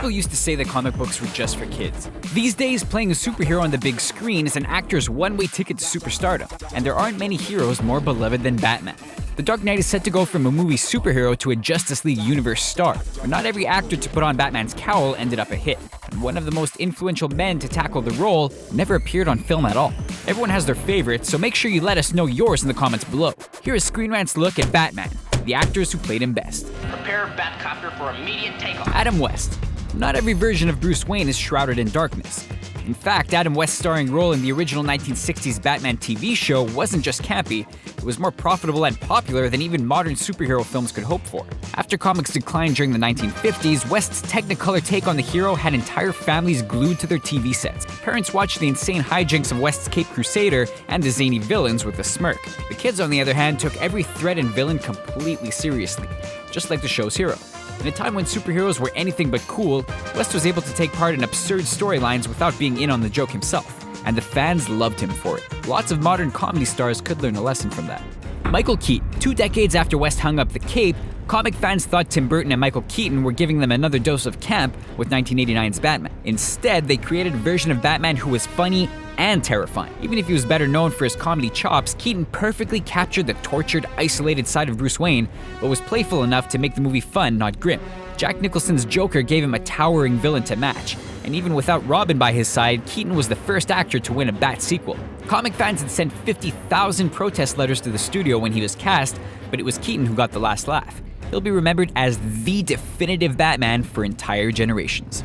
People used to say that comic books were just for kids. These days, playing a superhero on the big screen is an actor's one-way ticket to superstardom, and there aren't many heroes more beloved than Batman. The Dark Knight is set to go from a movie superhero to a Justice League universe star, but not every actor to put on Batman's cowl ended up a hit, and one of the most influential men to tackle the role never appeared on film at all. Everyone has their favorites, so make sure you let us know yours in the comments below. Here is Screen Rant's look at Batman, the actors who played him best. Prepare Batcopter for immediate takeoff. Adam West. Not every version of Bruce Wayne is shrouded in darkness. In fact, Adam West's starring role in the original 1960s Batman TV show wasn't just campy, it was more profitable and popular than even modern superhero films could hope for. After comics declined during the 1950s, West's Technicolor take on the hero had entire families glued to their TV sets. Parents watched the insane hijinks of West's Caped Crusader and the zany villains with a smirk. The kids, on the other hand, took every threat and villain completely seriously, just like the show's hero. In a time when superheroes were anything but cool, West was able to take part in absurd storylines without being in on the joke himself, and the fans loved him for it. Lots of modern comedy stars could learn a lesson from that. Michael Keaton. 2 decades after West hung up the cape, comic fans thought Tim Burton and Michael Keaton were giving them another dose of camp with 1989's Batman. Instead, they created a version of Batman who was funny and terrifying. Even if he was better known for his comedy chops, Keaton perfectly captured the tortured, isolated side of Bruce Wayne, but was playful enough to make the movie fun, not grim. Jack Nicholson's Joker gave him a towering villain to match, and even without Robin by his side, Keaton was the first actor to win a Bat sequel. Comic fans had sent 50,000 protest letters to the studio when he was cast, but it was Keaton who got the last laugh. He'll be remembered as the definitive Batman for entire generations.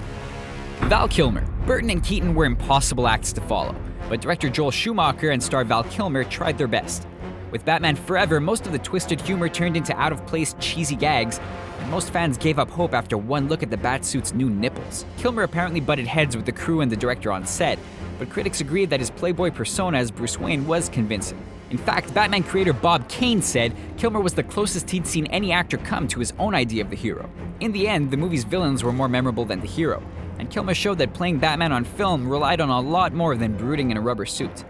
Val Kilmer. Burton and Keaton were impossible acts to follow, but director Joel Schumacher and star Val Kilmer tried their best. With Batman Forever, most of the twisted humor turned into out-of-place, cheesy gags, and most fans gave up hope after one look at the Batsuit's new nipples. Kilmer apparently butted heads with the crew and the director on set, but critics agreed that his playboy persona as Bruce Wayne was convincing. In fact, Batman creator Bob Kane said Kilmer was the closest he'd seen any actor come to his own idea of the hero. In the end, the movie's villains were more memorable than the hero, and Kilmer showed that playing Batman on film relied on a lot more than brooding in a rubber suit.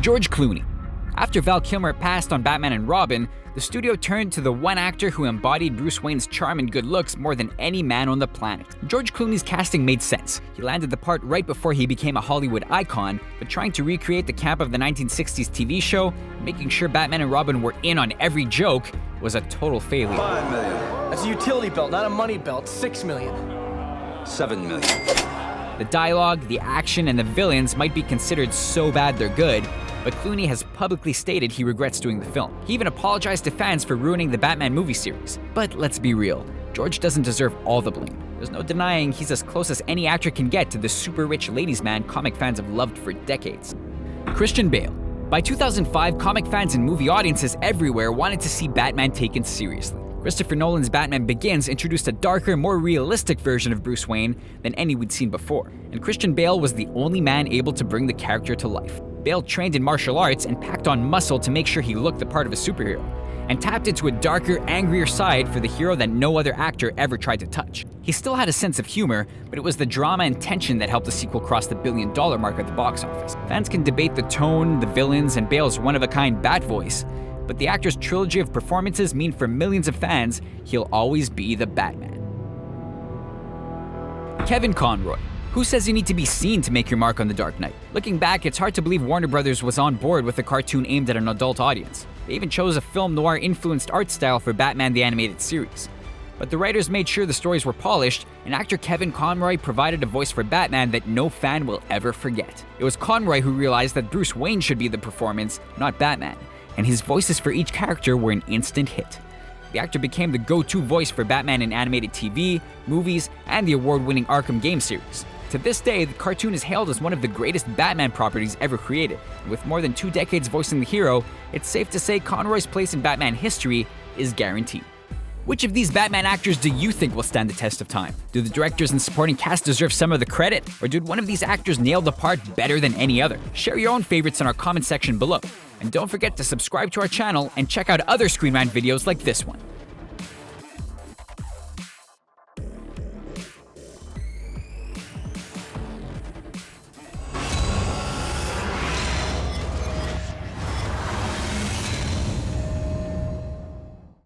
George Clooney. After Val Kilmer passed on Batman and Robin, the studio turned to the one actor who embodied Bruce Wayne's charm and good looks more than any man on the planet. George Clooney's casting made sense. He landed the part right before he became a Hollywood icon, but trying to recreate the camp of the 1960s TV show, making sure Batman and Robin were in on every joke, was a total failure. $5 million. That's a utility belt, not a money belt. $6 million. $7 million. The dialogue, the action, and the villains might be considered so bad they're good, but Clooney has publicly stated he regrets doing the film. He even apologized to fans for ruining the Batman movie series. But let's be real, George doesn't deserve all the blame. There's no denying he's as close as any actor can get to the super rich ladies' man comic fans have loved for decades. Christian Bale. By 2005, comic fans and movie audiences everywhere wanted to see Batman taken seriously. Christopher Nolan's Batman Begins introduced a darker, more realistic version of Bruce Wayne than any we'd seen before, and Christian Bale was the only man able to bring the character to life. Bale trained in martial arts and packed on muscle to make sure he looked the part of a superhero, and tapped into a darker, angrier side for the hero that no other actor ever tried to touch. He still had a sense of humor, but it was the drama and tension that helped the sequel cross the $1 billion mark at the box office. Fans can debate the tone, the villains, and Bale's one-of-a-kind bat voice, but the actor's trilogy of performances mean for millions of fans, he'll always be the Batman. Kevin Conroy. Who says you need to be seen to make your mark on The Dark Knight? Looking back, it's hard to believe Warner Brothers was on board with a cartoon aimed at an adult audience. They even chose a film noir-influenced art style for Batman the Animated Series. But the writers made sure the stories were polished, and actor Kevin Conroy provided a voice for Batman that no fan will ever forget. It was Conroy who realized that Bruce Wayne should be the performance, not Batman, and his voices for each character were an instant hit. The actor became the go-to voice for Batman in animated TV, movies, and the award-winning Arkham game series. To this day, the cartoon is hailed as one of the greatest Batman properties ever created. And with more than 2 decades voicing the hero, it's safe to say Conroy's place in Batman history is guaranteed. Which of these Batman actors do you think will stand the test of time? Do the directors and supporting cast deserve some of the credit? Or did one of these actors nail the part better than any other? Share your own favorites in our comment section below. And don't forget to subscribe to our channel and check out other Screen Rant videos like this one.